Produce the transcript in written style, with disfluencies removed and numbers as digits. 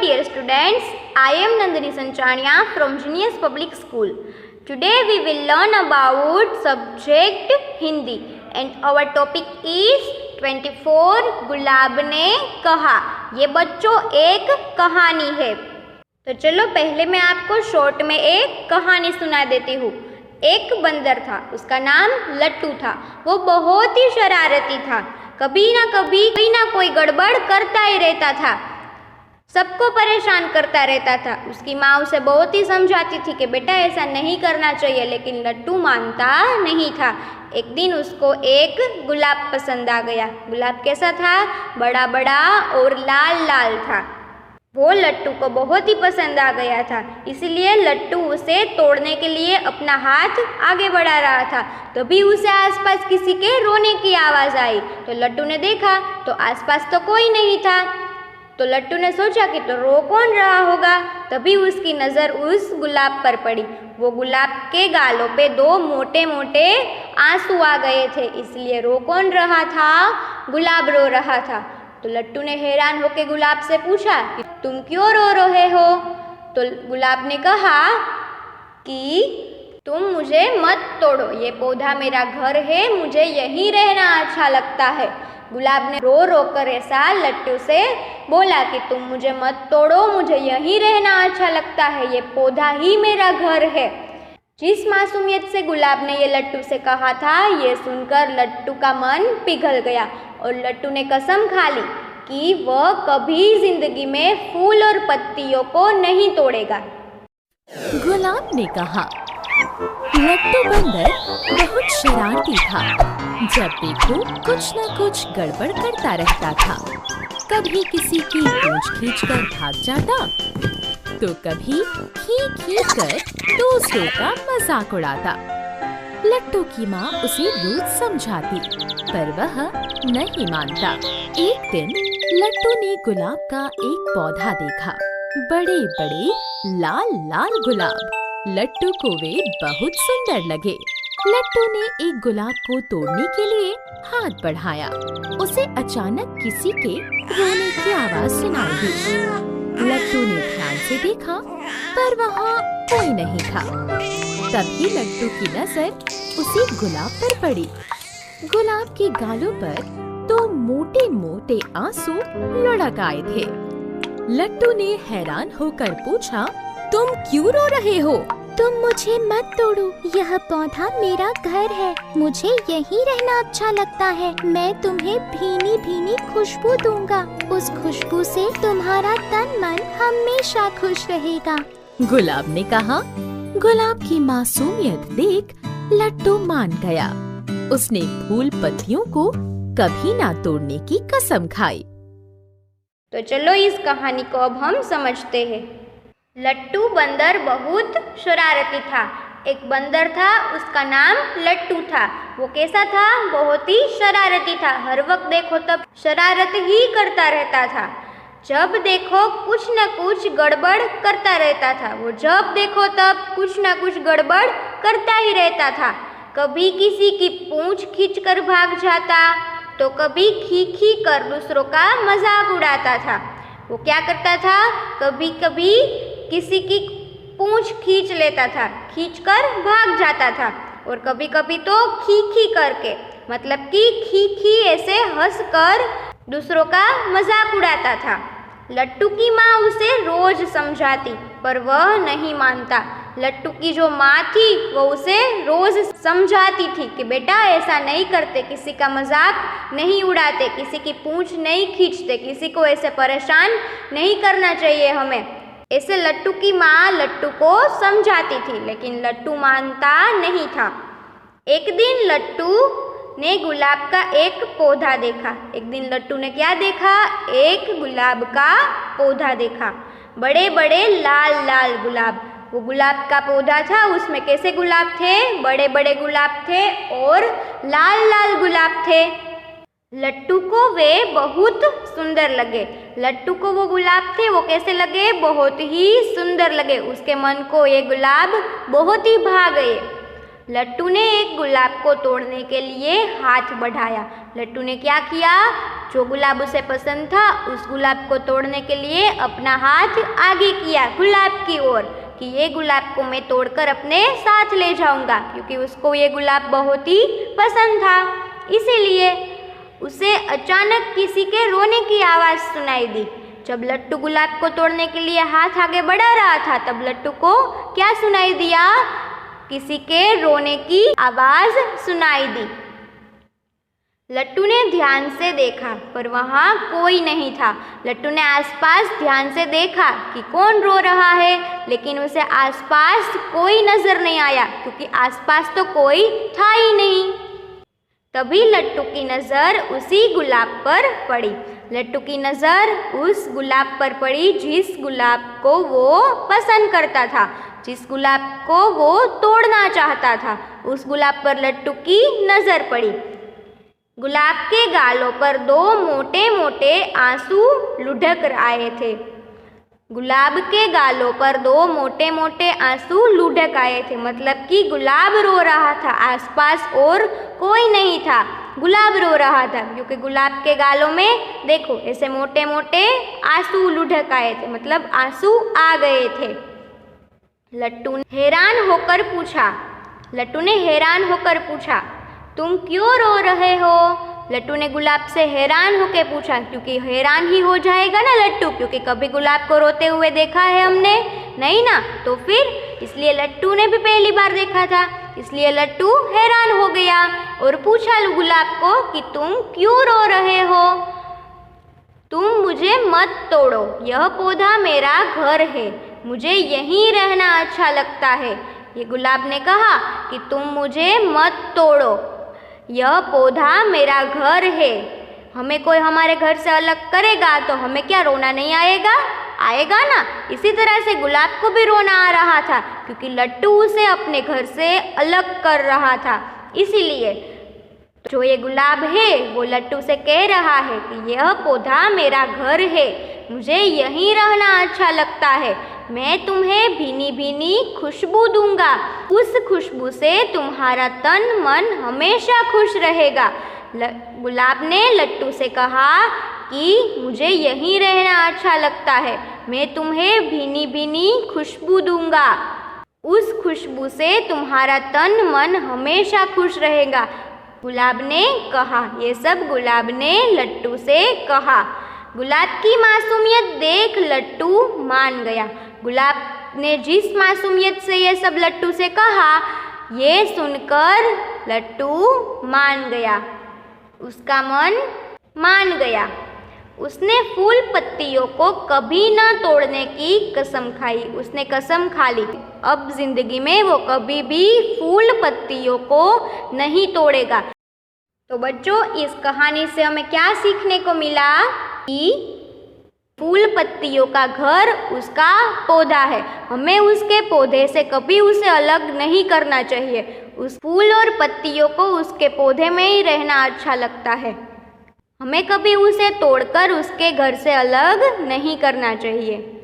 dear students, I am Nandini Sanchania from Genius Public School. Today we will learn about subject Hindi and our topic is 24 गुलाब ने कहा। ये बच्चों एक कहानी है। तो चलो पहले मैं आपको शॉर्ट में एक कहानी सुना देती हूँ। एक बंदर था, उसका नाम लट्टू था। वो बहुत ही शरारती था, कभी ना कभी कोई ना कोई गड़बड़ करता ही रहता था, सबको परेशान करता रहता था। उसकी माँ उसे बहुत ही समझाती थी कि बेटा ऐसा नहीं करना चाहिए, लेकिन लट्टू मानता नहीं था। एक दिन उसको एक गुलाब पसंद आ गया। गुलाब कैसा था? बड़ा बड़ा और लाल लाल था। वो लट्टू को बहुत ही पसंद आ गया था, इसलिए लट्टू उसे तोड़ने के लिए अपना हाथ आगे बढ़ा रहा था। तभी उसे आसपास किसी के रोने की आवाज़ आई। तो लट्टू ने देखा तो आसपास तो कोई नहीं था। तो लट्टू ने सोचा कि तो रो कौन रहा होगा। तभी उसकी नज़र उस गुलाब पर पड़ी। वो गुलाब के गालों पे दो मोटे मोटे आंसू आ गए थे, इसलिए रो कौन रहा था? गुलाब रो रहा था। तो लट्टू ने हैरान होकर गुलाब से पूछा कि तुम क्यों रो रहे हो? तो गुलाब ने कहा कि तुम मुझे मत तोड़ो, ये पौधा मेरा घर है, मुझे यहीं रहना अच्छा लगता है। गुलाब ने रो रो कर ऐसा लट्टू से बोला कि तुम मुझे मत तोड़ो, मुझे यहीं रहना अच्छा लगता है, ये पौधा ही मेरा घर है। जिस मासूमियत से गुलाब ने ये लट्टू से कहा था, ये सुनकर लट्टू का मन पिघल गया और लट्टू ने कसम खा ली कि वह कभी जिंदगी में फूल और पत्तियों को नहीं तोड़ेगा। गुलाब ने कहा, लट्टू बंदर बहुत शरारती था। जब देखो कुछ न कुछ गड़बड़ करता रहता था। कभी किसी की पूंछ खींचकर भाग जाता, तो कभी खींच कर दूसरों का मजाक उड़ाता। लट्टू की माँ उसे रोज समझाती, पर वह नहीं मानता। एक दिन लट्टू ने गुलाब का एक पौधा देखा, बड़े बड़े लाल लाल गुलाब। लट्टू को वे बहुत सुंदर लगे। लट्टू ने एक गुलाब को तोड़ने के लिए हाथ बढ़ाया। उसे अचानक किसी के रोने की आवाज सुनाई दी। लट्टू ने ध्यान से देखा, पर वहाँ कोई नहीं था। तभी लट्टू की नजर उसी गुलाब पर पड़ी। गुलाब के गालों पर दो मोटे मोटे आंसू लुढ़क आए थे। लट्टू ने हैरान होकर पूछा, तुम क्यों रो रहे हो? तुम मुझे मत तोड़ो, यह पौधा मेरा घर है, मुझे यहीं रहना अच्छा लगता है। मैं तुम्हें भीनी भीनी खुशबू दूंगा, उस खुशबू से तुम्हारा तन मन हमेशा खुश रहेगा। गुलाब ने कहा। गुलाब की मासूमियत देख लट्टू मान गया। उसने फूल पत्तियों को कभी ना तोड़ने की कसम खाई। तो चलो इस कहानी को अब हम समझते हैं। लट्टू बंदर बहुत शरारती था। एक बंदर था, उसका नाम लट्टू था। वो कैसा था? बहुत ही शरारती था। हर वक्त देखो तब शरारत ही करता रहता था। जब देखो कुछ न कुछ गड़बड़ करता रहता था। वो जब देखो तब कुछ न कुछ गड़बड़ करता ही रहता था। कभी किसी की पूंछ खींचकर भाग जाता, तो कभी खी कर दूसरों का मजाक उड़ाता था। वो क्या करता था? कभी कभी किसी की पूंछ खींच लेता था, खींचकर भाग जाता था, और कभी कभी तो खी करके, मतलब कि खी ऐसे हंस कर दूसरों का मजाक उड़ाता था। लट्टू की माँ उसे रोज समझाती, पर वह नहीं मानता। लट्टू की जो माँ थी वो उसे रोज समझाती थी कि बेटा ऐसा नहीं करते, किसी का मजाक नहीं उड़ाते, किसी की पूंछ नहीं खींचते, किसी को ऐसे परेशान नहीं करना चाहिए हमें। ऐसे लट्टू की माँ लट्टू को समझाती थी, लेकिन लट्टू मानता नहीं था। एक दिन लट्टू ने गुलाब का एक पौधा देखा। एक दिन लट्टू ने क्या देखा? एक गुलाब का पौधा देखा, बड़े बड़े लाल लाल गुलाब। वो गुलाब का पौधा था, उसमें कैसे गुलाब थे? बड़े बड़े गुलाब थे और लाल लाल गुलाब थे। लट्टू को वे बहुत सुंदर लगे। लट्टू को वो गुलाब थे, वो कैसे लगे? बहुत ही सुंदर लगे। उसके मन को ये गुलाब बहुत ही भा गए। लट्टू ने एक गुलाब को तोड़ने के लिए हाथ बढ़ाया। लट्टू ने क्या किया? जो गुलाब उसे पसंद था उस गुलाब को तोड़ने के लिए अपना हाथ आगे किया गुलाब की ओर कि ये गुलाब को मैं तोड़कर अपने साथ ले जाऊंगा, क्योंकि उसको ये गुलाब बहुत ही पसंद था। इसीलिए उसे अचानक किसी के रोने की आवाज़ सुनाई दी। जब लट्टू गुलाब को तोड़ने के लिए हाथ आगे बढ़ा रहा था तब लट्टू को क्या सुनाई दिया? किसी के रोने की आवाज़ सुनाई दी। लट्टू ने ध्यान से देखा पर वहाँ कोई नहीं था। लट्टू ने आसपास ध्यान से देखा कि कौन रो रहा है, लेकिन उसे आसपास कोई नज़र नहीं आया, क्योंकि आसपास तो कोई था ही नहीं। तभी लट्टू की नज़र उसी गुलाब पर पड़ी। लट्टू की नज़र उस गुलाब पर पड़ी जिस गुलाब को वो पसंद करता था, जिस गुलाब को वो तोड़ना चाहता था। उस गुलाब पर लट्टू की नज़र पड़ी। गुलाब के गालों पर 2 मोटे मोटे आंसू लुढ़क आए थे। गुलाब के गालों पर 2 मोटे मोटे आंसू लुढ़क आए थे, मतलब कि गुलाब रो रहा था, आसपास और कोई नहीं था, गुलाब रो रहा था, क्योंकि गुलाब के गालों में देखो ऐसे मोटे मोटे आंसू लुढ़क आए थे, मतलब आंसू आ गए थे। लट्टू ने हैरान होकर पूछा, तुम क्यों रो रहे हो? लट्टू ने गुलाब से हैरान होकर पूछा, क्योंकि हैरान ही हो जाएगा ना लट्टू, क्योंकि कभी गुलाब को रोते हुए देखा है हमने नहीं ना, तो फिर इसलिए लट्टू ने भी पहली बार देखा था, इसलिए लट्टू हैरान हो गया और पूछा गुलाब को कि तुम क्यों रो रहे हो? तुम मुझे मत तोड़ो, यह पौधा मेरा घर है, मुझे यहीं रहना अच्छा लगता है। ये गुलाब ने कहा कि तुम मुझे मत तोड़ो, यह पौधा मेरा घर है। हमें कोई हमारे घर से अलग करेगा तो हमें क्या रोना नहीं आएगा? आएगा ना। इसी तरह से गुलाब को भी रोना आ रहा था, क्योंकि लट्टू उसे अपने घर से अलग कर रहा था। इसीलिए जो ये गुलाब है वो लट्टू से कह रहा है कि यह पौधा मेरा घर है, मुझे यहीं रहना अच्छा लगता है, मैं तुम्हें भीनी भीनी खुशबू दूंगा, उस खुशबू से तुम्हारा तन मन हमेशा खुश रहेगा। गुलाब ने लट्टू से कहा कि मुझे यहीं रहना अच्छा लगता है, मैं तुम्हें भीनी भीनी खुशबू दूंगा, उस खुशबू से तुम्हारा तन मन हमेशा खुश रहेगा। गुलाब ने कहा, ये सब गुलाब ने लट्टू से कहा। गुलाब की मासूमियत देख लट्टू मान गया। गुलाब ने जिस मासूमियत से ये सब लट्टू से कहा, ये सुनकर लट्टू मान गया, उसका मन मान गया। उसने फूल पत्तियों को कभी न तोड़ने की कसम खाई। उसने कसम खा ली अब जिंदगी में वो कभी भी फूल पत्तियों को नहीं तोड़ेगा। तो बच्चों, इस कहानी से हमें क्या सीखने को मिला कि फूल पत्तियों का घर उसका पौधा है, हमें उसके पौधे से कभी उसे अलग नहीं करना चाहिए। उस फूल और पत्तियों को उसके पौधे में ही रहना अच्छा लगता है, हमें कभी उसे तोड़कर उसके घर से अलग नहीं करना चाहिए।